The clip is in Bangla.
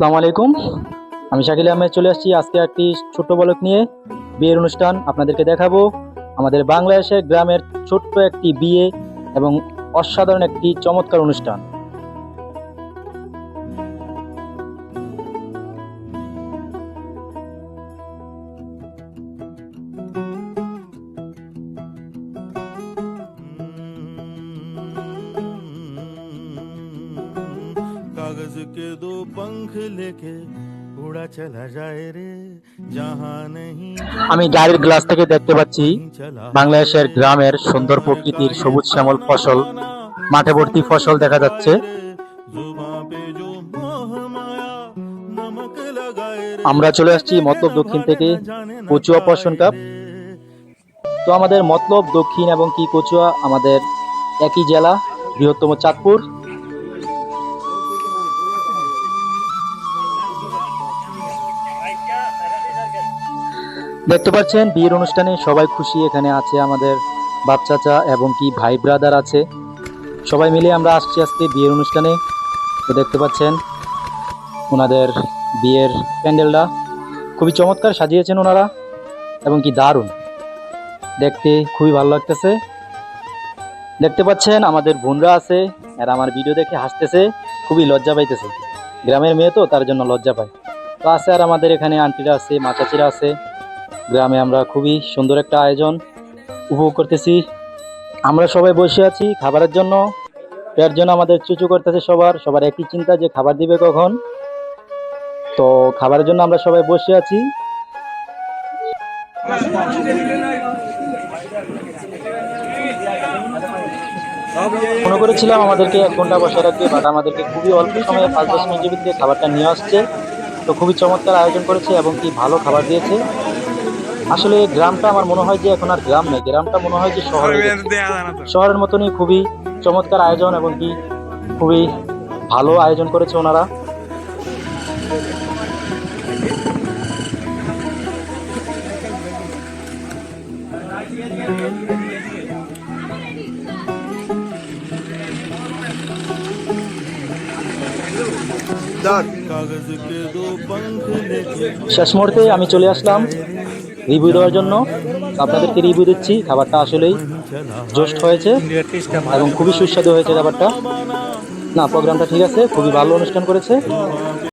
আসসালামু আলাইকুম। আমি শাকিল আহমেদ চলে আসছি আজকে একটি ছোট্ট ব্লগ নিয়ে। বিয়ের অনুষ্ঠান আপনাদেরকে দেখাবো। আমাদের বাংলাদেশের গ্রামের ছোট্ট একটি বিয়ে এবং অসাধারণ একটি চমৎকার অনুষ্ঠান। कागज के दो पंख लेके उड़ा चला जाए रे जहां नहीं আমি গাড়ির গ্লাস থেকে দেখতে পাচ্ছি चला বাংলাদেশের গ্রামের সুন্দর প্রকৃতির সবুজ শ্যামল ফসল, মাঠে ভর্তি ফসল দেখা যাচ্ছে। जुबां पे जो मोह माया नमक लगाए रे আমরা চলে আসছি মতলব দক্ষিণ থেকে কচুয়া পর্ষণ কাপ। তো আমাদের মতলব দক্ষিণ এবং কি কচুয়া আমাদের একই জেলা, বৃহত্তম চাঁদপুর। দেখতে পাচ্ছেন বিয়ের অনুষ্ঠানে সবাই খুশি, এখানে আছে আমাদের বাপ চাচা এবং কি ভাই ব্রাদার আছে, সবাই মিলে আমরা আসছি আজকে বিয়ের অনুষ্ঠানে। তো দেখতে পাচ্ছেন ওনাদের বিয়ের প্যান্ডেলটা খুবই চমৎকার সাজিয়েছেন ওনারা এবং কি দারুণ দেখতে, খুবই ভালো লাগতেছে। দেখতে পাচ্ছেন আমাদের বোনরা আছে, এরা আমার ভিডিও দেখে হাসতেছে, খুবই লজ্জা পাইতেছে, গ্রামের মেয়ে তো তার জন্য লজ্জা পায়। তো আছে আর আমাদের এখানে আন্টিরা আছে, মা চাচিরা আছে। গ্রামে আমরা খুবই সুন্দর একটা আয়োজন উপভোগ করতেছি। আমরা সবাই বসে আছি খাবারের জন্য, এর জন্য আমাদের চুচু করতেছে, সবার একই চিন্তা যে খাবার দিবে কখন। তো খাবারের জন্য আমরা সবাই বসে আছি। মনে করেছিলাম আমাদেরকে 1 ঘন্টা বসে রাখবে, বাট আমাদেরকে খুবই অল্প সময়ে 5-10 মিনিটের ভিতরে খাবারটা নিয়ে আসছে। তো খুবই চমৎকার আয়োজন করেছে এবং কি ভালো খাবার দিয়েছে। আসলে গ্রামটা আমার মনে হয় যে এখন আর গ্রাম নেই, গ্রামটা মনে হয় যে শহর হয়ে গেছে। শহরের মতনই খুবই চমৎকার আয়োজন এবং কি খুবই ভালো আয়োজন করেছে ওনারা। कागज के दो पंख लेके শেষ মুহূর্তে আমি চলে আসলাম রিভিউ দেওয়ার জন্য। আপনাদেরকে রিভিউ দিচ্ছি, খাবারটা আসলেই জোস্ট হয়েছে এবং খুবই সুস্বাদু হয়েছে খাবারটা। না, প্রোগ্রামটা ঠিক আছে, খুবই ভালো অনুষ্ঠান করেছে।